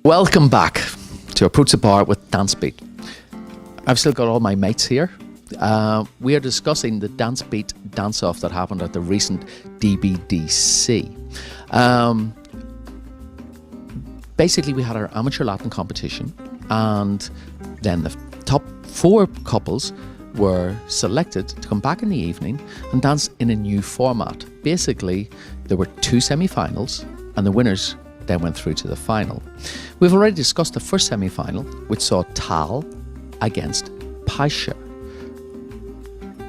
Welcome back to Approach the Bar with DanceBeat. I've still got all my mates here. We are discussing the DanceBeat Dance-Off that happened at the recent DBDC. Basically, we had our amateur Latin competition, and then the top 4 couples were selected to come back in the evening and dance in a new format. Basically, there were 2 semi-finals, and the winners then went through to the final. We've already discussed the first semi-final, which saw Tal against Pasha.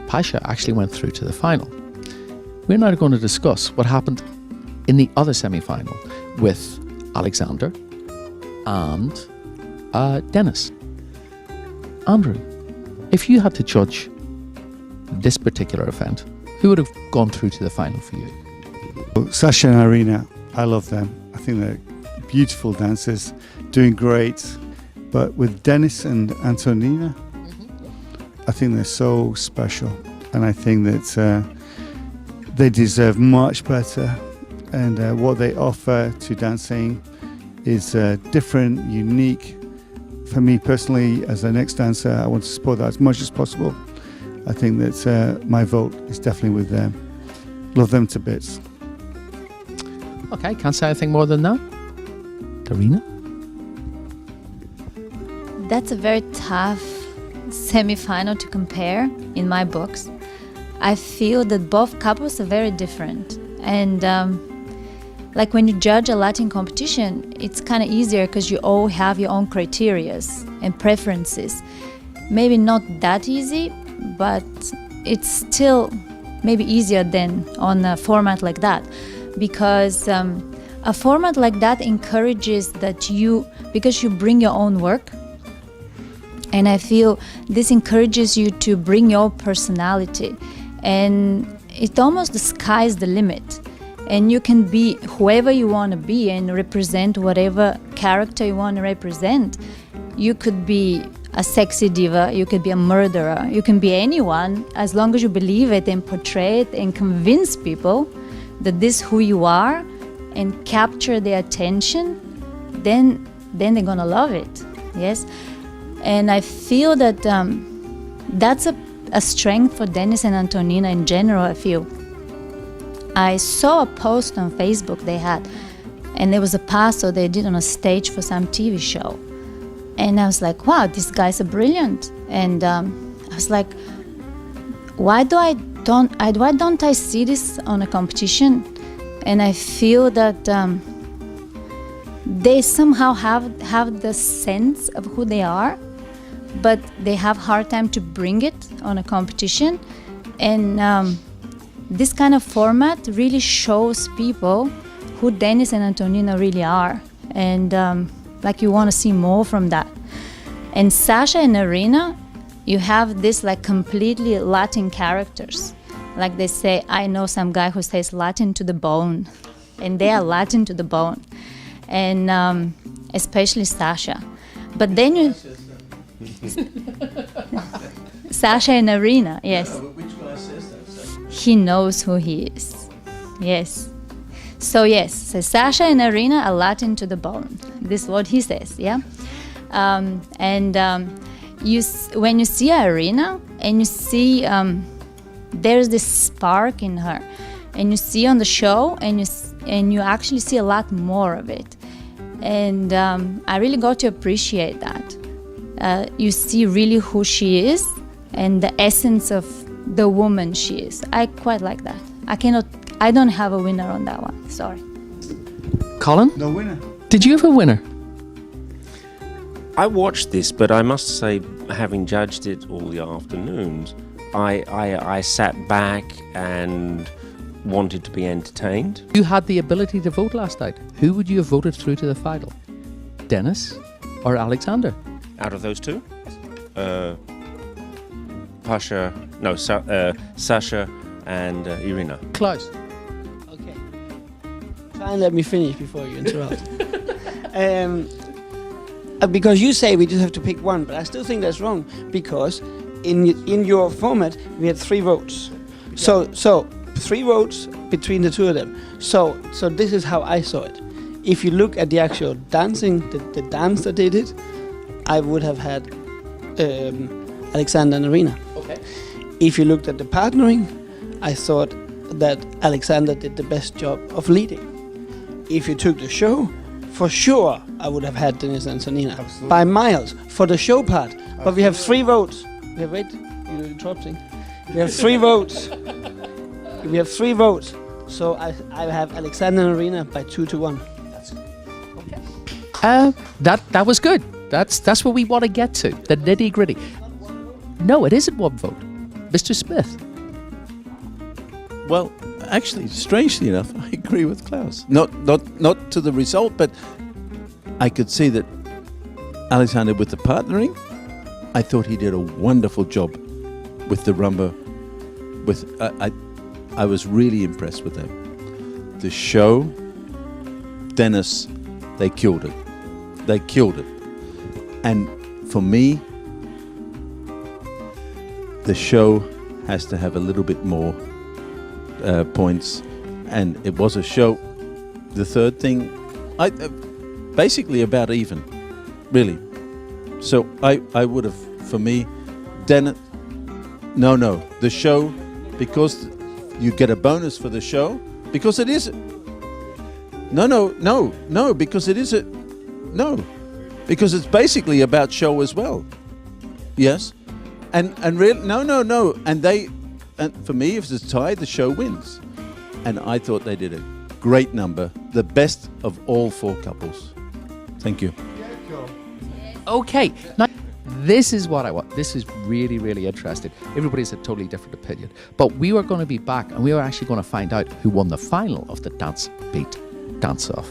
Pasha actually went through to the final. We're now going to discuss what happened in the other semi-final with Alexander and Denys. Andrew, if you had to judge this particular event, who would have gone through to the final for you? Sasha and Arina, I love them. I think they're beautiful dancers, doing great. But with Denys and Antonina, I think they're so special. And I think that they deserve much better. And what they offer to dancing is different, unique. For me personally, as a next dancer, I want to support that as much as possible. I think that my vote is definitely with them. Love them to bits. Okay, can't say anything more than that. Darina? That's a very tough semi-final to compare in my books. I feel that both couples are very different. And like when you judge a Latin competition, it's kind of easier because you all have your own criterias and preferences. Maybe not that easy, but it's still maybe easier than on a format like that. Because a format like that encourages that because you bring your own work, and I feel this encourages you to bring your personality, and it almost the sky's the limit, and you can be whoever you want to be and represent whatever character you want to represent. You could be a sexy diva, you could be a murderer, you can be anyone, as long as you believe it and portray it and convince people that this is who you are and capture their attention, then they're gonna love it, yes? And I feel that that's a strength for Denys and Antonina in general, I feel. I saw a post on Facebook they had, and there was a paso they did on a stage for some TV show. And I was like, wow, these guys are brilliant. And I was like, why don't I see this on a competition? And I feel that they somehow have the sense of who they are, but they have hard time to bring it on a competition. And this kind of format really shows people who Denys and Antonina really are. And like you want to see more from that. And Sasha and Arina, you have this like completely Latin characters. Like they say, I know some guy who says Latin to the bone, and they are Latin to the bone, and especially Sasha. But then you, Sasha and Arina, yes. No, but which guy says that? So? He knows who he is, yes. So yes, so Sasha and Arina are Latin to the bone. This is what he says, yeah. When you see Arina and you see. There's this spark in her, and you see on the show, and you actually see a lot more of it, and I really got to appreciate that. You see really who she is and the essence of the woman she is. I quite like that. I don't have a winner on that one. Sorry. Colin? No winner. Did you have a winner? I watched this, but I must say, having judged it all the afternoons, I sat back and wanted to be entertained. You had the ability to vote last night. Who would you have voted through to the final? Denys or Alexander? Out of those two, Sasha and Arina. Klaus? Okay. Try and let me finish before you interrupt. Because you say we just have to pick one, but I still think that's wrong, because in your format we had 3 votes. So 3 votes between the two of them. So this is how I saw it. if you look at the actual dancing, the dance that they did, I would have had Alexander and Arina. Okay. If you looked at the partnering, I thought that Alexander did the best job of leading. If you took the show, for sure I would have had Denys and Antonina by miles for the show part. But we have 3 votes. We have you're interrupting. We have 3 votes. We have 3 votes. So I have Alexander and Arina by 2-1. That was good. That's what we want to get to, the nitty gritty. No, it isn't 1 vote, Mr. Smith. Well, actually, strangely enough, I agree with Klaus. Not to the result, but I could see that Alexander with the partnering, I thought he did a wonderful job with the rumba. I was really impressed with that. The show, Denys, they killed it. They killed it. And for me, the show has to have a little bit more points, and it was a show. The third thing, basically about even, really. So I would have, for me, Denys. No, the show, because you get a bonus for the show, because it is. No, because it is a. No, because it's basically about show as well. Yes, and no, and for me, if it's tied, the show wins. And I thought they did a great number, the best of all 4 couples. Thank you. Okay, now this is what I want. This is really, really interesting. Everybody's a totally different opinion. But we were going to be back and we were actually going to find out who won the final of the DanceBeat Dance-Off.